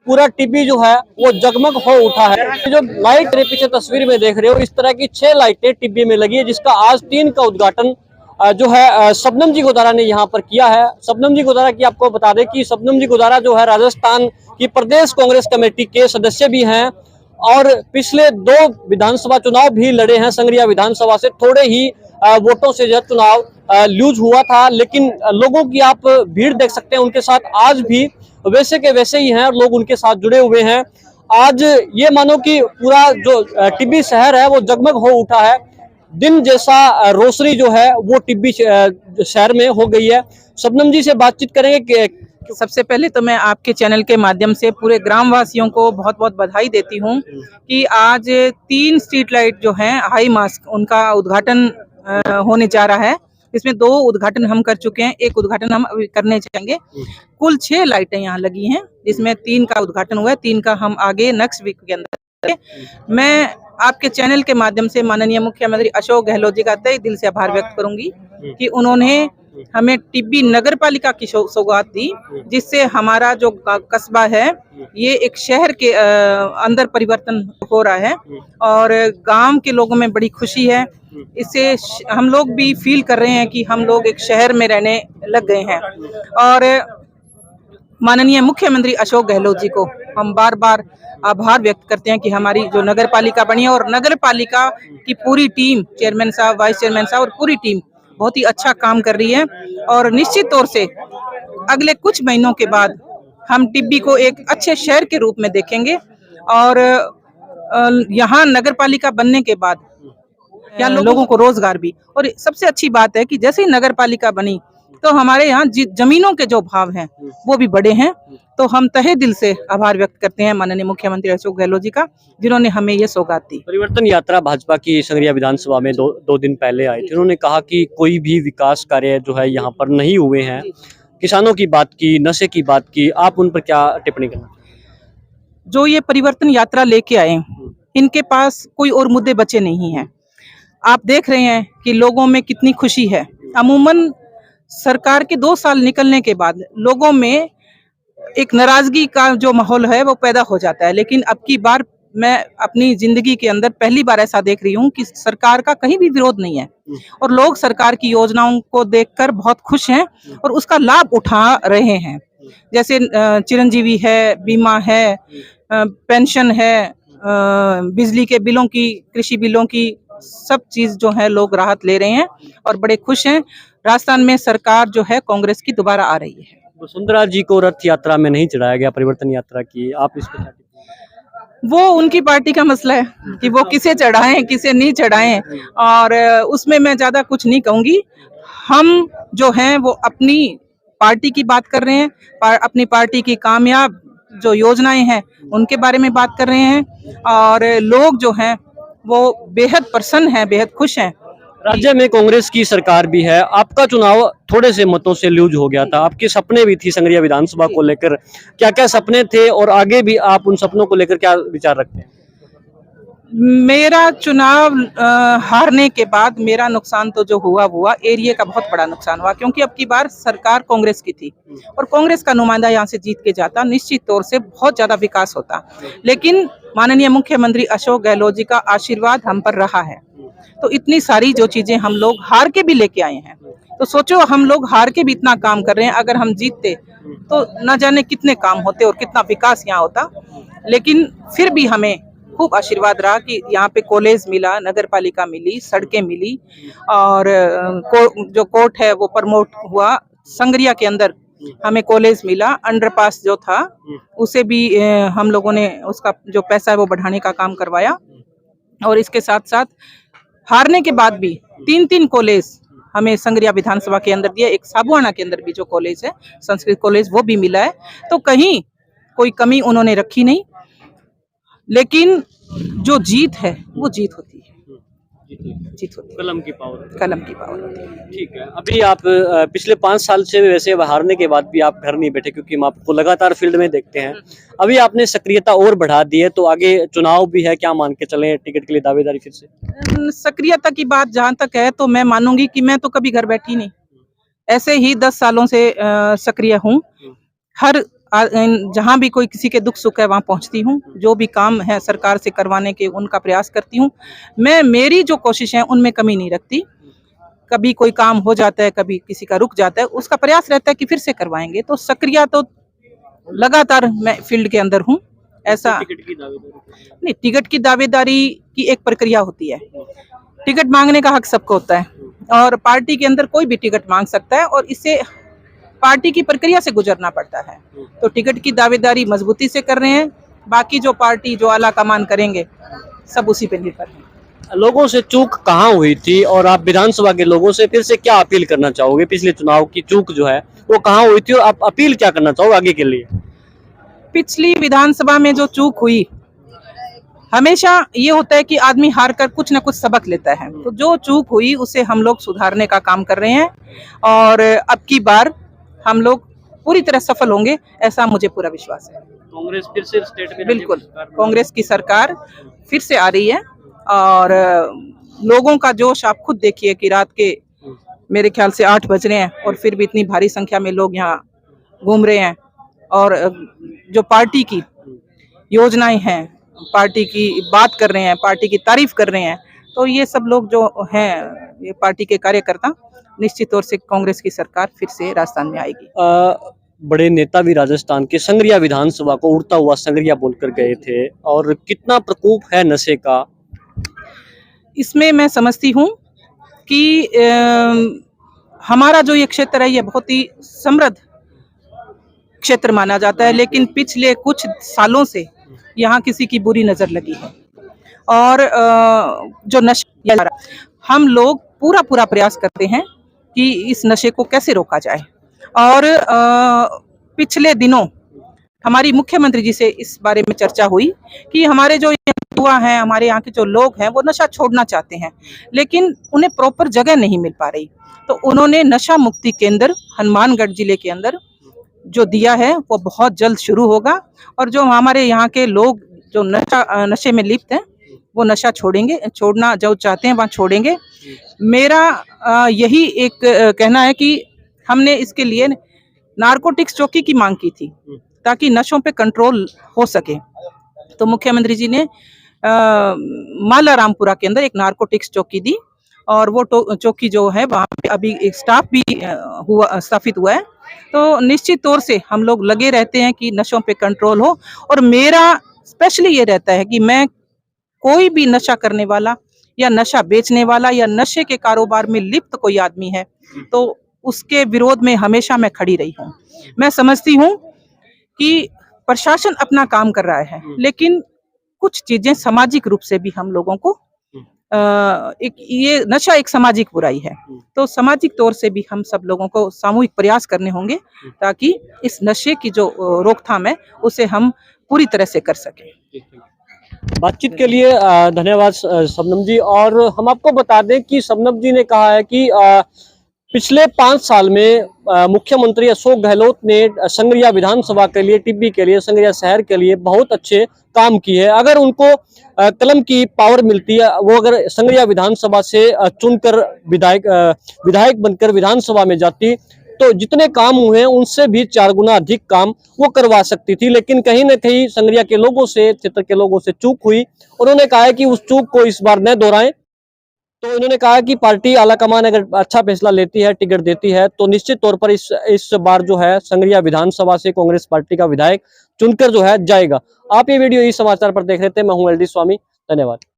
पूरा टिब्बी जो है वो जगमग हो उठा है। जो लाइट मेरे पीछे तस्वीर में देख रहे हो, इस तरह की 6 लाइटें टिब्बी में लगी है, जिसका आज 3 का उद्घाटन जो है शबनम जी गोदारा ने यहाँ पर किया है। शबनम जी गोदारा की आपको बता दें कि शबनम जी गोदारा जो है राजस्थान की प्रदेश कांग्रेस कमेटी के सदस्य भी हैं और पिछले 2 विधानसभा चुनाव भी लड़े हैं। संगरिया विधानसभा से थोड़े ही वोटों से यह चुनाव लूज हुआ था, लेकिन लोगों की आप भीड़ देख सकते हैं उनके साथ आज भी वैसे के वैसे ही हैं और लोग उनके साथ जुड़े हुए हैं। आज ये मानो कि पूरा जो टिब्बी शहर है वो जगमग हो उठा है। दिन जैसा रोशनी जो है वो टिब्बी शहर में हो गई है। शबनम जी से बातचीत करेंगे कि सबसे पहले तो मैं आपके चैनल के माध्यम से पूरे ग्रामवासियों को बहुत बहुत बधाई देती हूँ कि आज 3 स्ट्रीट लाइट जो हैं हाई मास्क उनका उद्घाटन होने जा रहा है। इसमें 2 उद्घाटन हम कर चुके हैं, 1 उद्घाटन हम अभी करने चाहेंगे। कुल 6 लाइटें यहाँ लगी हैं, जिसमें 3 का उद्घाटन हुआ है, 3 का हम आगे नेक्स्ट वीक के अंदर। मैं आपके चैनल के माध्यम से माननीय मुख्यमंत्री अशोक गहलोत जी का तहे दिल से आभार व्यक्त करूंगी कि उन्होंने हमें टिब्बी नगर पालिका की सौगात दी, जिससे हमारा जो कस्बा है ये एक शहर के अंदर परिवर्तन हो रहा है और गांव के लोगों में बड़ी खुशी है। इससे हम लोग भी फील कर रहे हैं कि हम लोग एक शहर में रहने लग गए हैं और माननीय मुख्यमंत्री अशोक गहलोत जी को हम बार बार आभार व्यक्त करते हैं कि हमारी जो नगर पालिका बनी है और नगर पालिका की पूरी टीम, चेयरमैन साहब, वाइस चेयरमैन साहब और पूरी टीम बहुत ही अच्छा काम कर रही है। और निश्चित तौर से अगले कुछ महीनों के बाद हम टिब्बी को एक अच्छे शहर के रूप में देखेंगे और यहाँ नगर पालिका बनने के बाद यहाँ लोगों को रोजगार भी, और सबसे अच्छी बात है कि जैसे ही नगर पालिका बनी तो हमारे यहाँ जमीनों के जो भाव हैं वो भी बढ़े हैं। तो हम तहे दिल से आभार व्यक्त करते हैं माननीय मुख्यमंत्री अशोक गहलोत जी का, जिन्होंने हमें ये सौगात दी। परिवर्तन यात्रा भाजपा की संगरिया विधानसभा में दो दिन पहले आई थी। उन्होंने कहा कि कोई भी विकास कार्य जो है यहाँ पर नहीं हुए हैं। किसानों की बात की, नशे की बात की, आप उन पर क्या टिप्पणी करना? जो ये परिवर्तन यात्रा लेके आए, इनके पास कोई और मुद्दे बचे नहीं हैं। आप देख रहे हैं कि लोगों में कितनी खुशी है। अमूमन सरकार के 2 साल निकलने के बाद लोगों में एक नाराजगी का जो माहौल है वो पैदा हो जाता है, लेकिन अब की बार मैं अपनी जिंदगी के अंदर पहली बार ऐसा देख रही हूँ कि सरकार का कहीं भी विरोध नहीं है और लोग सरकार की योजनाओं को देखकर बहुत खुश हैं और उसका लाभ उठा रहे हैं। जैसे चिरंजीवी है, बीमा है, पेंशन है, बिजली के बिलों की, कृषि बिलों की, सब चीज जो है लोग राहत ले रहे हैं और बड़े खुश हैं। राजस्थान में सरकार जो है कांग्रेस की दोबारा आ रही है। वसुंधरा जी को रथ यात्रा में नहीं चढ़ाया गया परिवर्तन यात्रा की, आप इस पर? वो उनकी पार्टी का मसला है कि वो किसे चढ़ाएं किसे नहीं चढ़ाएं, और उसमें मैं ज्यादा कुछ नहीं कहूंगी। हम जो हैं वो अपनी पार्टी की बात कर रहे हैं, अपनी पार्टी की कामयाब जो योजनाएं हैं उनके बारे में बात कर रहे हैं और लोग जो हैं वो बेहद प्रसन्न हैं, बेहद खुश हैं। राज्य में कांग्रेस की सरकार भी है, आपका चुनाव थोड़े से मतों से लूज हो गया था, आपके सपने भी थी संगरिया विधानसभा को लेकर, क्या क्या सपने थे और आगे भी आप उन सपनों को लेकर क्या विचार रखते हैं? मेरा चुनाव हारने के बाद मेरा नुकसान तो जो हुआ एरिया का बहुत बड़ा नुकसान हुआ, क्योंकि अब की बार सरकार कांग्रेस की थी और कांग्रेस का नुमाइंदा यहाँ से जीत के जाता, निश्चित तौर से बहुत ज्यादा विकास होता। लेकिन माननीय मुख्यमंत्री अशोक गहलोत जी का आशीर्वाद हम पर रहा है, तो इतनी सारी जो चीजें हम लोग हार के भी लेके आए हैं। तो सोचो, हम लोग हार के भी इतना काम कर रहे हैं, अगर हम जीतते तो न जाने कितने काम होते और कितना विकास यहाँ होता। लेकिन फिर भी हमें खूब आशीर्वाद रहा कि यहाँ पे कॉलेज मिला, नगर पालिका मिली, सड़कें मिली और जो कोर्ट है वो प्रमोट हुआ। संगरिया के अंदर हमें कॉलेज मिला, अंडरपास जो था उसे भी हम लोगों ने उसका जो पैसा है वो बढ़ाने का काम करवाया। और इसके साथ साथ हारने के बाद भी 3 कॉलेज हमें संगरिया विधानसभा के अंदर दिया। एक साबुआना के अंदर भी जो कॉलेज है, संस्कृत कॉलेज, वो भी मिला है। तो कहीं कोई कमी उन्होंने रखी नहीं, लेकिन जो जीत है वो जीत होती है, जीत होती है, कलम की पावर, कलम की पावर होती है। ठीक है। अभी आप पिछले 5 साल से वैसे हारने के बाद भी आप घर नहीं बैठे, क्योंकि हम आपको लगातार फील्ड में देखते हैं। अभी आपने सक्रियता और बढ़ा दी है, तो आगे चुनाव भी है, क्या मान के चलें टिकट के लिए दावेदारी फिर से? सक्रियता की बात जहाँ तक है तो मैं मानूंगी कि मैं तो कभी घर बैठी नहीं, ऐसे ही 10 सालों से सक्रिय हूँ। हर जहाँ भी कोई किसी के दुख सुख है वहाँ पहुँचती हूँ। जो भी काम है सरकार से करवाने के उनका प्रयास करती हूँ। मेरी जो कोशिश है उनमें कमी नहीं रखती। कभी कोई काम हो जाता है, कभी किसी का रुक जाता है, उसका प्रयास रहता है कि फिर से करवाएंगे। तो सक्रिय तो लगातार मैं फील्ड के अंदर हूँ। ऐसा टिकट की दावेदारी नहीं, टिकट की दावेदारी की एक प्रक्रिया होती है। टिकट मांगने का हक सबको होता है और पार्टी के अंदर कोई भी टिकट मांग सकता है और इससे पार्टी की प्रक्रिया से गुजरना पड़ता है। तो टिकट की दावेदारी मजबूती से कर रहे हैं। बाकी जो पार्टी जो आला कमान करेंगे सब उसी पे निर्भर है। लोगों से चूक कहाँ हुई थी और आप विधानसभा के लोगों से फिर से क्या अपील करना चाहोगे? पिछले चुनाव की चूक जो है वो कहाँ हुई थी और आप अपील क्या करना चाहोगे आगे के लिए? पिछली विधानसभा में जो चूक हुई, हमेशा ये होता है कि आदमी हार कर कुछ ना कुछ सबक लेता है। तो जो चूक हुई उसे हम लोग सुधारने का काम कर रहे हैं और अब की बार हम लोग पूरी तरह सफल होंगे, ऐसा मुझे पूरा विश्वास है। कांग्रेस फिर से स्टेट में बिल्कुल, कांग्रेस की सरकार फिर से आ रही है और लोगों का जोश आप खुद देखिए कि रात के मेरे ख्याल से 8 बज रहे हैं और फिर भी इतनी भारी संख्या में लोग यहाँ घूम रहे हैं और जो पार्टी की योजनाएं हैं, पार्टी की बात कर रहे हैं, पार्टी की तारीफ कर रहे हैं। तो ये सब लोग जो हैं, ये पार्टी के कार्यकर्ता, निश्चित तौर से कांग्रेस की सरकार फिर से राजस्थान में आएगी। बड़े नेता भी राजस्थान के संगरिया विधानसभा को उड़ता हुआ संगरिया बोलकर गए थे और कितना प्रकोप है नशे का? इसमें मैं समझती हूँ कि हमारा जो ये क्षेत्र है ये बहुत ही समृद्ध क्षेत्र माना जाता है, लेकिन पिछले कुछ सालों से यहाँ किसी की बुरी नजर लगी है और जो नशा, हम लोग पूरा प्रयास करते हैं कि इस नशे को कैसे रोका जाए। और पिछले दिनों हमारी मुख्यमंत्री जी से इस बारे में चर्चा हुई कि हमारे जो युवा हैं, हमारे यहाँ के जो लोग हैं, वो नशा छोड़ना चाहते हैं लेकिन उन्हें प्रॉपर जगह नहीं मिल पा रही। तो उन्होंने नशा मुक्ति केंद्र हनुमानगढ़ जिले के अंदर जो दिया है वो बहुत जल्द शुरू होगा और जो हमारे यहाँ के लोग जो नशे में लिप्त हैं वो नशा छोड़ना जो चाहते हैं वहाँ छोड़ेंगे। मेरा यही एक कहना है कि हमने इसके लिए नारकोटिक्स चौकी की मांग की थी ताकि नशों पे कंट्रोल हो सके। तो मुख्यमंत्री जी ने माला रामपुरा के अंदर एक नारकोटिक्स चौकी दी और वो चौकी जो है वहाँ पे अभी एक स्टाफ भी स्थापित हुआ है। तो निश्चित तौर से हम लोग लगे रहते हैं कि नशों पे कंट्रोल हो और मेरा स्पेशली ये रहता है कि मैं कोई भी नशा करने वाला या नशा बेचने वाला या नशे के कारोबार में लिप्त कोई आदमी है तो उसके विरोध में हमेशा मैं खड़ी रही हूँ। मैं समझती हूँ कि प्रशासन अपना काम कर रहा है लेकिन कुछ चीजें सामाजिक रूप से भी हम लोगों को ये नशा एक सामाजिक बुराई है, तो सामाजिक तौर से भी हम सब लोगों को सामूहिक प्रयास करने होंगे ताकि इस नशे की जो रोकथाम है उसे हम पूरी तरह से कर सकें। बातचीत के लिए धन्यवाद शबनम जी। और हम आपको बता दें कि शबनम जी ने कहा है कि पिछले 5 साल में मुख्यमंत्री अशोक गहलोत ने संगरिया विधानसभा के लिए, टिब्बी के लिए, संगरिया शहर के लिए बहुत अच्छे काम किए हैं। अगर उनको कलम की पावर मिलती है, वो अगर संगरिया विधानसभा से चुनकर विधायक बनकर विधानसभा में जाती तो जितने काम हुए हैं उनसे भी 4 गुना अधिक काम वो करवा सकती थी। लेकिन कहीं न कहीं संगरिया के लोगों से, क्षेत्र के लोगों से चूक हुई। उन्होंने कहा है कि उस चूक को इस बार न दोहराएं। तो इन्होंने कहा कि पार्टी आलाकमान अगर अच्छा फैसला लेती है, टिकट देती है तो निश्चित तौर पर इस बार जो है संगरिया विधानसभा से कांग्रेस पार्टी का विधायक चुनकर जो है जाएगा। आप ये वीडियो ई समाचार पर देख रहे थे, मैं हूं एलडी स्वामी। धन्यवाद।